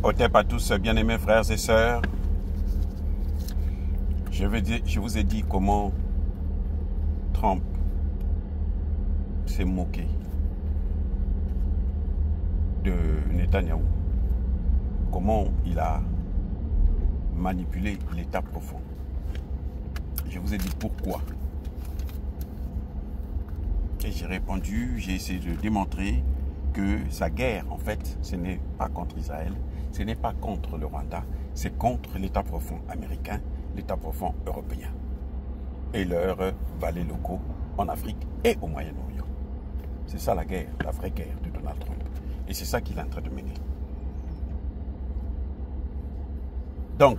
Otep à tous, bien-aimés frères et sœurs. Je vous ai dit comment Trump s'est moqué de Netanyahou. Comment il a manipulé l'État profond. Je vous ai dit pourquoi. Et j'ai répondu, j'ai essayé de démontrer que sa guerre, en fait, ce n'est pas contre Israël, ce n'est pas contre le Rwanda, c'est contre l'État profond américain, l'État profond européen et leurs valets locaux en Afrique et au Moyen-Orient. C'est ça la guerre, la vraie guerre de Donald Trump. Et c'est ça qu'il est en train de mener. Donc,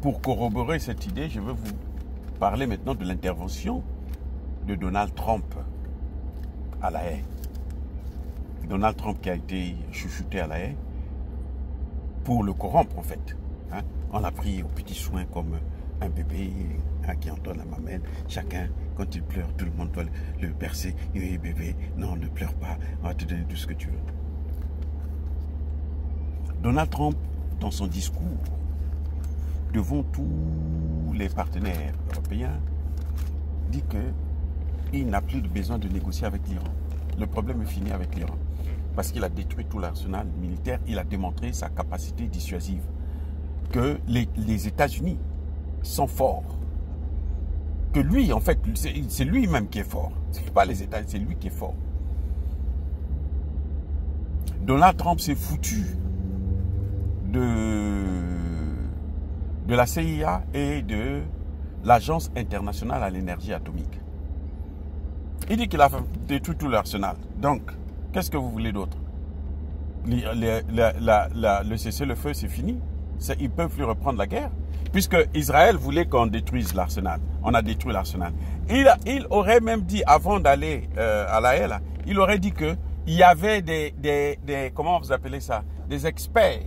pour corroborer cette idée, je veux vous parler maintenant de l'intervention de Donald Trump à La Haye. Donald Trump qui a été chuchoté à La Haye pour le corrompre en fait. Hein? On l'a pris au petit soin comme un bébé qui entend la mamelle. Chacun, quand il pleure, tout le monde doit le bercer. Et bébé, non, ne pleure pas, on va te donner tout ce que tu veux. Donald Trump, dans son discours, devant tous les partenaires européens, dit qu'il n'a plus besoin de négocier avec l'Iran. Le problème est fini avec l'Iran. Parce qu'il a détruit tout l'arsenal militaire, il a démontré sa capacité dissuasive. Que les États-Unis sont forts. Que lui, en fait, c'est lui-même qui est fort. Ce n'est pas les États-Unis, c'est lui qui est fort. Donald Trump s'est foutu de la CIA et de l'Agence internationale à l'énergie atomique. Il dit qu'il a détruit tout l'arsenal. Donc, qu'est-ce que vous voulez d'autre? Le cessez-le-feu, c'est fini. Ils ne peuvent plus reprendre la guerre. Puisque Israël voulait qu'on détruise l'arsenal. On a détruit l'arsenal. Il aurait même dit, avant d'aller à La Haye, il aurait dit qu'il y avait des comment vous appelez ça? Des experts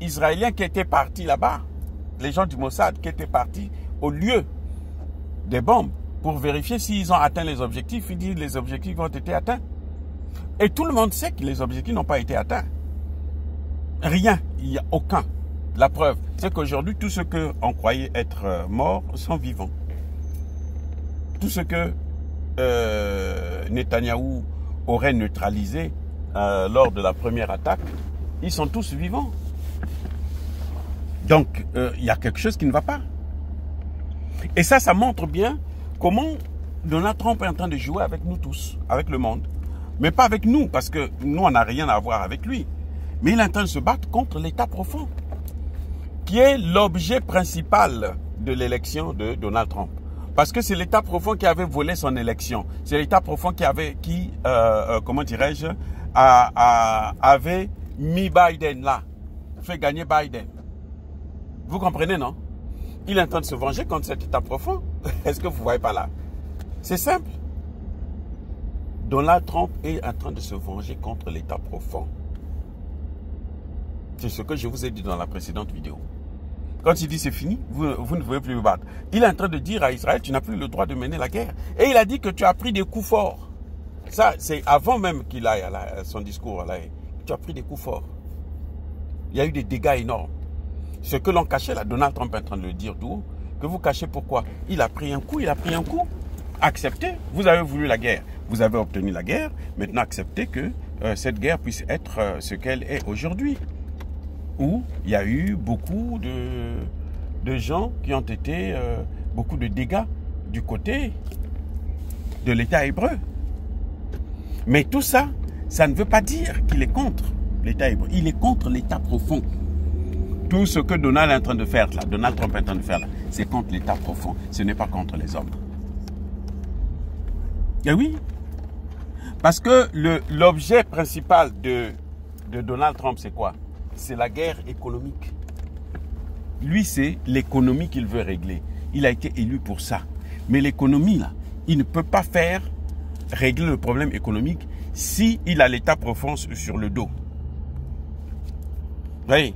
israéliens qui étaient partis là-bas. Les gens du Mossad qui étaient partis au lieu des bombes pour vérifier s'ils ont atteint les objectifs. Il dit que les objectifs ont été atteints. Et tout le monde sait que les objectifs n'ont pas été atteints. Rien, il n'y a aucun. La preuve, c'est qu'aujourd'hui, tous ceux qu'on croyait être morts sont vivants. Tout ce que Netanyahou aurait neutralisé lors de la première attaque, ils sont tous vivants. Donc, il y a quelque chose qui ne va pas. Et ça montre bien comment Donald Trump est en train de jouer avec nous tous, avec le monde. Mais pas avec nous, parce que nous, on n'a rien à voir avec lui. Mais il est en train de se battre contre l'État profond, qui est l'objet principal de l'élection de Donald Trump. Parce que c'est l'État profond qui avait volé son élection. C'est l'État profond comment dirais-je, avait mis Biden là, fait gagner Biden. Vous comprenez, non? Il est en train de se venger contre cet État profond. Est-ce que vous ne voyez pas là? C'est simple. Donald Trump est en train de se venger contre l'État profond. C'est ce que je vous ai dit dans la précédente vidéo. Quand il dit c'est fini, vous ne pouvez plus vous battre. Il est en train de dire à Israël, tu n'as plus le droit de mener la guerre. Et il a dit que tu as pris des coups forts. Ça, c'est avant même qu'il aille à son discours à La Haye. Tu as pris des coups forts. Il y a eu des dégâts énormes. Ce que l'on cachait là, Donald Trump est en train de le dire d'où? Que vous cachez pourquoi? Il a pris un coup, Acceptez. Vous avez voulu la guerre. Vous avez obtenu la guerre. Maintenant, acceptez que cette guerre puisse être ce qu'elle est aujourd'hui. Où il y a eu beaucoup de gens qui ont été, beaucoup de dégâts du côté de l'État hébreu. Mais tout ça, ça ne veut pas dire qu'il est contre l'État hébreu. Il est contre l'État profond. Tout ce que Donald est en train de faire là, Donald Trump est en train de faire là, c'est contre l'État profond. Ce n'est pas contre les hommes. Et oui, parce que l'objet principal de Donald Trump, c'est quoi? C'est la guerre économique. Lui, c'est l'économie qu'il veut régler. Il a été élu pour ça. Mais l'économie, là, il ne peut pas régler le problème économique s'il a l'État profond sur le dos. Vous voyez,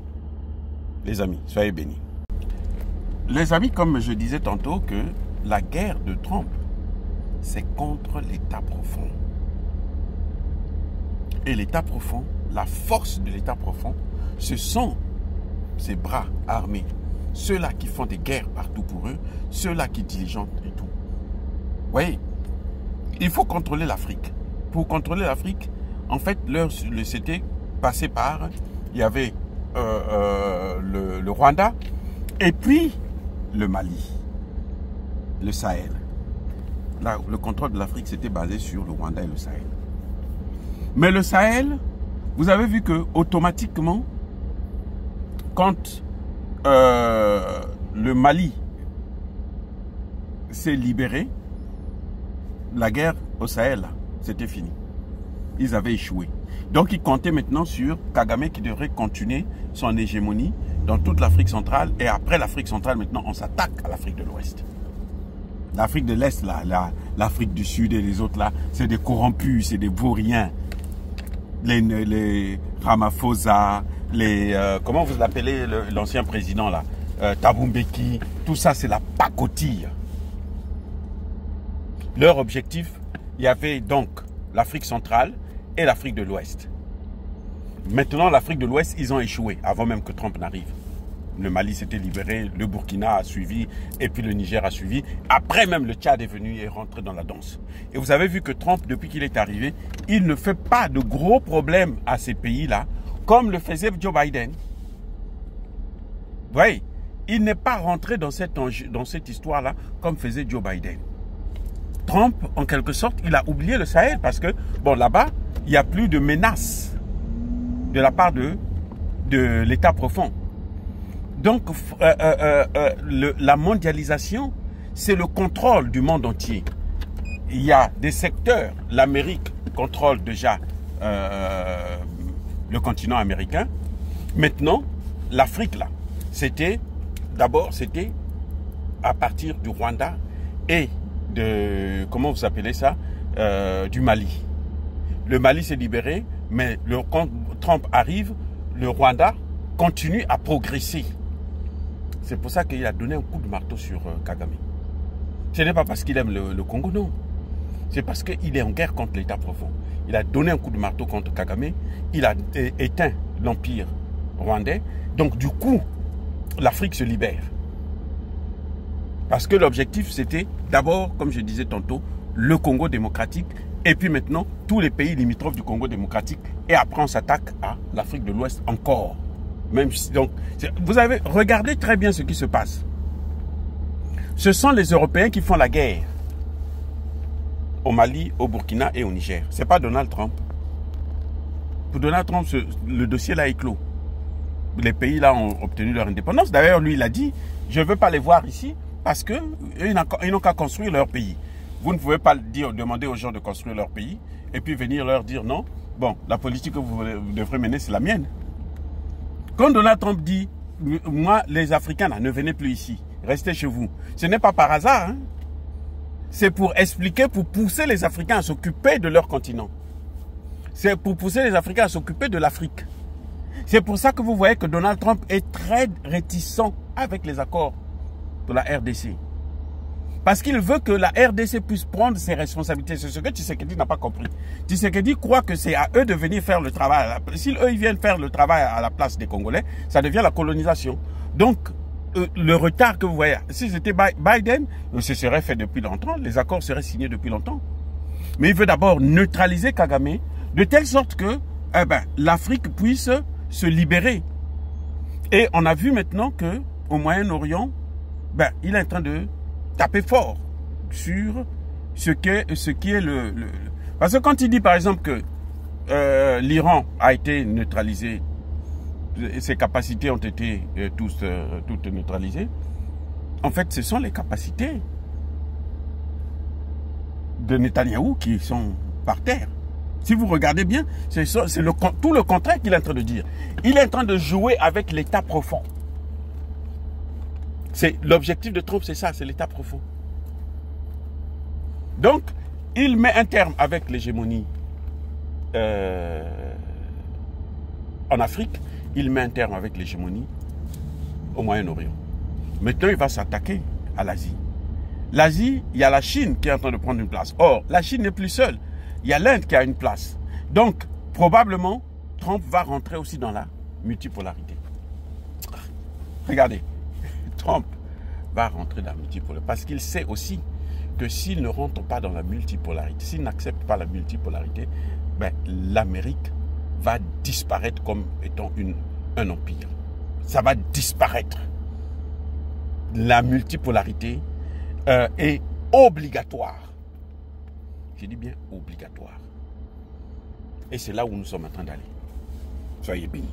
les amis, soyez bénis. Les amis, comme je disais tantôt, que la guerre de Trump, c'est contre l'État profond. Et l'État profond, la force de l'État profond, ce sont ces bras armés, ceux-là qui font des guerres partout pour eux, ceux-là qui diligentent et tout. Vous voyez, il faut contrôler l'Afrique. Pour contrôler l'Afrique, en fait, c'était passé par, il y avait le Rwanda et puis le Mali, le Sahel. Là, le contrôle de l'Afrique, c'était basé sur le Rwanda et le Sahel. Mais le Sahel, vous avez vu que automatiquement, quand le Mali s'est libéré, la guerre au Sahel, c'était fini. Ils avaient échoué. Donc ils comptaient maintenant sur Kagame qui devrait continuer son hégémonie dans toute l'Afrique centrale. Et après l'Afrique centrale, maintenant, on s'attaque à l'Afrique de l'Ouest. L'Afrique de l'Est, là, l'Afrique du Sud et les autres, là, c'est des corrompus, c'est des vauriens. Les Ramaphosa, comment vous l'appelez l'ancien président, là, Thabo Mbeki, tout ça, c'est la pacotille. Leur objectif, il y avait donc l'Afrique centrale et l'Afrique de l'Ouest. Maintenant, l'Afrique de l'Ouest, ils ont échoué avant même que Trump n'arrive. Le Mali s'était libéré, le Burkina a suivi et puis le Niger a suivi. Après même, le Tchad est venu et est rentré dans la danse. Et vous avez vu que Trump, depuis qu'il est arrivé, il ne fait pas de gros problèmes à ces pays-là, comme le faisait Joe Biden. Vous voyez, il n'est pas rentré dans cette histoire-là comme faisait Joe Biden. Trump, en quelque sorte, il a oublié le Sahel parce que, bon, là-bas, il n'y a plus de menaces de la part de l'État profond. Donc, la mondialisation, c'est le contrôle du monde entier. Il y a des secteurs, l'Amérique contrôle déjà le continent américain. Maintenant, l'Afrique, là, d'abord, c'était à partir du Rwanda et de, comment vous appelez ça, du Mali. Le Mali s'est libéré, mais quand Trump arrive, le Rwanda continue à progresser. C'est pour ça qu'il a donné un coup de marteau sur Kagame. Ce n'est pas parce qu'il aime le Congo, non. C'est parce qu'il est en guerre contre l'État profond. Il a donné un coup de marteau contre Kagame. Il a éteint l'empire rwandais. Donc du coup, l'Afrique se libère. Parce que l'objectif, c'était d'abord, comme je disais tantôt, le Congo démocratique. Et puis maintenant, tous les pays limitrophes du Congo démocratique. Et après, on s'attaque à l'Afrique de l'Ouest encore. Même si, donc, vous avez regardé très bien ce qui se passe. Ce sont les Européens qui font la guerre au Mali, au Burkina et au Niger. Ce n'est pas Donald Trump. Pour Donald Trump, le dossier là est clos. Les pays là ont obtenu leur indépendance. D'ailleurs, lui, il a dit, je ne veux pas les voir ici parce qu'ils n'ont qu'à construire leur pays. Vous ne pouvez pas demander aux gens de construire leur pays et puis venir leur dire non. Bon, la politique que vous devrez mener, c'est la mienne. Quand Donald Trump dit, moi, les Africains, là, ne venez plus ici, restez chez vous. Ce n'est pas par hasard. Hein? C'est pour expliquer, pour pousser les Africains à s'occuper de leur continent. C'est pour pousser les Africains à s'occuper de l'Afrique. C'est pour ça que vous voyez que Donald Trump est très réticent avec les accords de la RDC. Parce qu'il veut que la RDC puisse prendre ses responsabilités. C'est ce que Tshisekedi n'a pas compris. Tshisekedi croit que c'est à eux de venir faire le travail. Si eux, ils viennent faire le travail à la place des Congolais, ça devient la colonisation. Donc, le retard que vous voyez, si c'était Biden, ce serait fait depuis longtemps. Les accords seraient signés depuis longtemps. Mais il veut d'abord neutraliser Kagame de telle sorte que l'Afrique puisse se libérer. Et on a vu maintenant qu'au Moyen-Orient, il est en train de taper fort sur ce qui est le... Parce que quand il dit par exemple que l'Iran a été neutralisé, ses capacités ont été toutes neutralisées, en fait ce sont les capacités de Netanyahou qui sont par terre. Si vous regardez bien, c'est tout le contraire qu'il est en train de dire. Il est en train de jouer avec l'État profond. L'objectif de Trump, c'est ça, c'est l'État profond. Donc, il met un terme avec l'hégémonie en Afrique, il met un terme avec l'hégémonie au Moyen-Orient. Maintenant, il va s'attaquer à l'Asie. L'Asie, il y a la Chine qui est en train de prendre une place. Or, la Chine n'est plus seule. Il y a l'Inde qui a une place. Donc, probablement, Trump va rentrer aussi dans la multipolarité. Regardez, Trump va rentrer dans la multipolarité parce qu'il sait aussi que s'il ne rentre pas dans la multipolarité, s'il n'accepte pas la multipolarité, ben, l'Amérique va disparaître comme étant un empire. Ça va disparaître. La multipolarité est obligatoire. Je dis bien obligatoire. Et c'est là où nous sommes en train d'aller. Soyez bénis.